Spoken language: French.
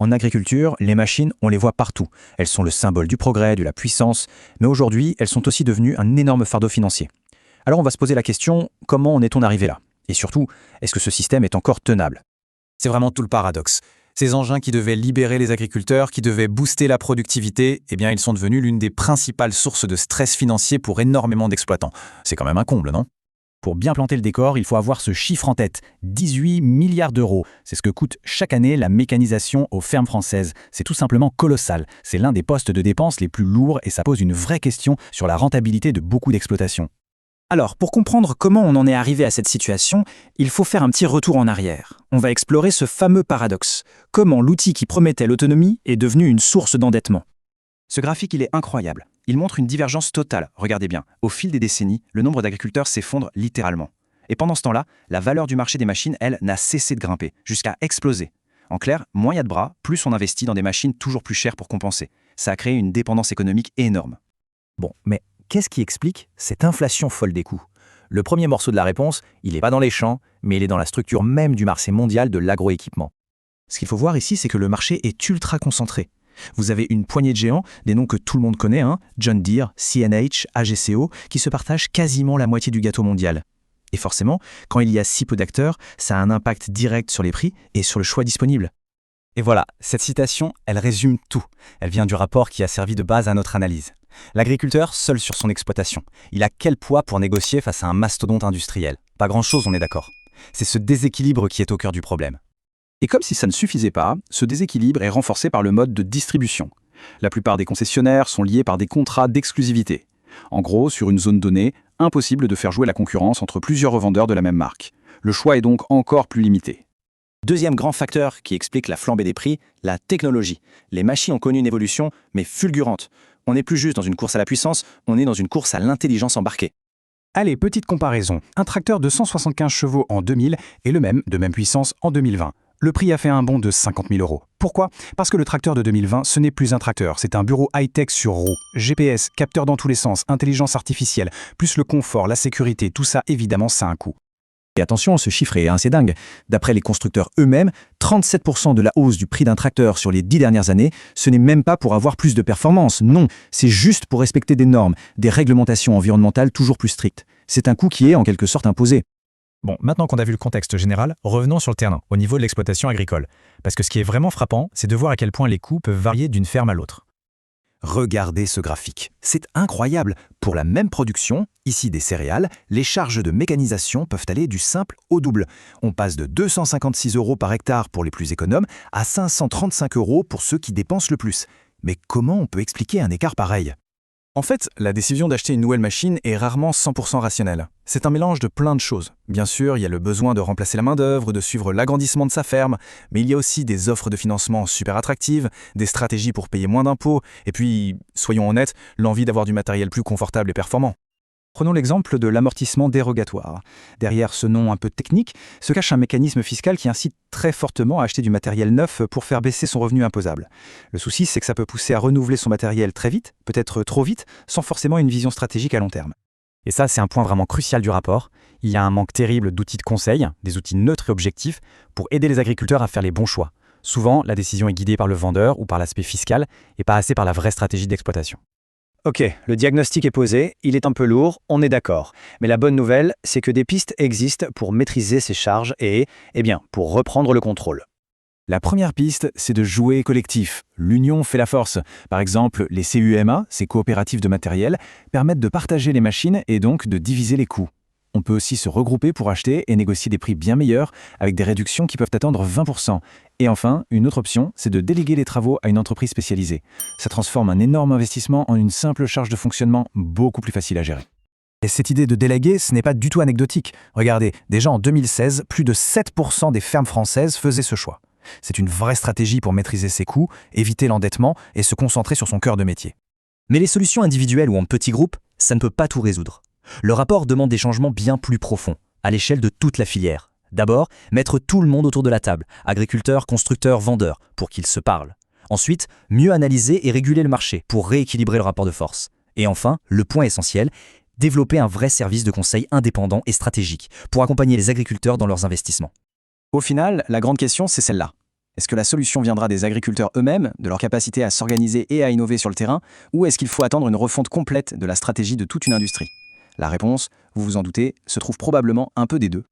En agriculture, les machines, on les voit partout. Elles sont le symbole du progrès, de la puissance, mais aujourd'hui, elles sont aussi devenues un énorme fardeau financier. Alors on va se poser la question, comment en est-on arrivé là? Et surtout, est-ce que ce système est encore tenable? C'est vraiment tout le paradoxe. Ces engins qui devaient libérer les agriculteurs, qui devaient booster la productivité, eh bien ils sont devenus l'une des principales sources de stress financier pour énormément d'exploitants. C'est quand même un comble, non? Pour bien planter le décor, il faut avoir ce chiffre en tête, 18 milliards d'euros. C'est ce que coûte chaque année la mécanisation aux fermes françaises. C'est tout simplement colossal. C'est l'un des postes de dépenses les plus lourds et ça pose une vraie question sur la rentabilité de beaucoup d'exploitations. Alors, pour comprendre comment on en est arrivé à cette situation, il faut faire un petit retour en arrière. On va explorer ce fameux paradoxe. Comment l'outil qui promettait l'autonomie est devenu une source d'endettement. Ce graphique, il est incroyable. Il montre une divergence totale. Regardez bien, au fil des décennies, le nombre d'agriculteurs s'effondre littéralement. Et pendant ce temps-là, la valeur du marché des machines, elle, n'a cessé de grimper, jusqu'à exploser. En clair, moins il y a de bras, plus on investit dans des machines toujours plus chères pour compenser. Ça a créé une dépendance économique énorme. Bon, mais qu'est-ce qui explique cette inflation folle des coûts? Le premier morceau de la réponse, il n'est pas dans les champs, mais il est dans la structure même du marché mondial de l'agroéquipement. Ce qu'il faut voir ici, c'est que le marché est ultra concentré. Vous avez une poignée de géants, des noms que tout le monde connaît, John Deere, CNH, AGCO, qui se partagent quasiment la moitié du gâteau mondial. Et forcément, quand il y a si peu d'acteurs, ça a un impact direct sur les prix et sur le choix disponible. Et voilà, cette citation, elle résume tout. Elle vient du rapport qui a servi de base à notre analyse. L'agriculteur, seul sur son exploitation, il a quel poids pour négocier face à un mastodonte industriel? Pas grand-chose, on est d'accord. C'est ce déséquilibre qui est au cœur du problème. Et comme si ça ne suffisait pas, ce déséquilibre est renforcé par le mode de distribution. La plupart des concessionnaires sont liés par des contrats d'exclusivité. En gros, sur une zone donnée, impossible de faire jouer la concurrence entre plusieurs revendeurs de la même marque. Le choix est donc encore plus limité. Deuxième grand facteur qui explique la flambée des prix, la technologie. Les machines ont connu une évolution, mais fulgurante. On n'est plus juste dans une course à la puissance, on est dans une course à l'intelligence embarquée. Allez, petite comparaison. Un tracteur de 175 chevaux en 2000 est le même, de même puissance, en 2020. Le prix a fait un bond de 50 000 euros. Pourquoi? Parce que le tracteur de 2020, ce n'est plus un tracteur, c'est un bureau high-tech sur roues. GPS, capteur dans tous les sens, intelligence artificielle, plus le confort, la sécurité, tout ça, évidemment, ça a un coût. Et attention, ce chiffre est assez dingue. D'après les constructeurs eux-mêmes, 37% de la hausse du prix d'un tracteur sur les 10 dernières années, ce n'est même pas pour avoir plus de performance. Non, c'est juste pour respecter des normes, des réglementations environnementales toujours plus strictes. C'est un coût qui est en quelque sorte imposé. Bon, maintenant qu'on a vu le contexte général, revenons sur le terrain, au niveau de l'exploitation agricole. Parce que ce qui est vraiment frappant, c'est de voir à quel point les coûts peuvent varier d'une ferme à l'autre. Regardez ce graphique. C'est incroyable. Pour la même production, ici des céréales, les charges de mécanisation peuvent aller du simple au double. On passe de 256 € par hectare pour les plus économes à 535 € pour ceux qui dépensent le plus. Mais comment on peut expliquer un écart pareil? En fait, la décision d'acheter une nouvelle machine est rarement 100% rationnelle. C'est un mélange de plein de choses. Bien sûr, il y a le besoin de remplacer la main-d'œuvre, de suivre l'agrandissement de sa ferme, mais il y a aussi des offres de financement super attractives, des stratégies pour payer moins d'impôts, et puis, soyons honnêtes, l'envie d'avoir du matériel plus confortable et performant. Prenons l'exemple de l'amortissement dérogatoire. Derrière ce nom un peu technique se cache un mécanisme fiscal qui incite très fortement à acheter du matériel neuf pour faire baisser son revenu imposable. Le souci, c'est que ça peut pousser à renouveler son matériel très vite, peut-être trop vite, sans forcément une vision stratégique à long terme. Et ça, c'est un point vraiment crucial du rapport. Il y a un manque terrible d'outils de conseil, des outils neutres et objectifs, pour aider les agriculteurs à faire les bons choix. Souvent, la décision est guidée par le vendeur ou par l'aspect fiscal, et pas assez par la vraie stratégie d'exploitation. Ok, le diagnostic est posé, il est un peu lourd, on est d'accord. Mais la bonne nouvelle, c'est que des pistes existent pour maîtriser ces charges et, pour reprendre le contrôle. La première piste, c'est de jouer collectif. L'union fait la force. Par exemple, les CUMA, ces coopératives de matériel, permettent de partager les machines et donc de diviser les coûts. On peut aussi se regrouper pour acheter et négocier des prix bien meilleurs avec des réductions qui peuvent atteindre 20%. Et enfin, une autre option, c'est de déléguer les travaux à une entreprise spécialisée. Ça transforme un énorme investissement en une simple charge de fonctionnement beaucoup plus facile à gérer. Et cette idée de déléguer, ce n'est pas du tout anecdotique. Regardez, déjà en 2016, plus de 7% des fermes françaises faisaient ce choix. C'est une vraie stratégie pour maîtriser ses coûts, éviter l'endettement et se concentrer sur son cœur de métier. Mais les solutions individuelles ou en petits groupes, ça ne peut pas tout résoudre. Le rapport demande des changements bien plus profonds, à l'échelle de toute la filière. D'abord, mettre tout le monde autour de la table, agriculteurs, constructeurs, vendeurs, pour qu'ils se parlent. Ensuite, mieux analyser et réguler le marché pour rééquilibrer le rapport de force. Et enfin, le point essentiel, développer un vrai service de conseil indépendant et stratégique pour accompagner les agriculteurs dans leurs investissements. Au final, la grande question, c'est celle-là. Est-ce que la solution viendra des agriculteurs eux-mêmes, de leur capacité à s'organiser et à innover sur le terrain, ou est-ce qu'il faut attendre une refonte complète de la stratégie de toute une industrie? La réponse, vous vous en doutez, se trouve probablement un peu des deux.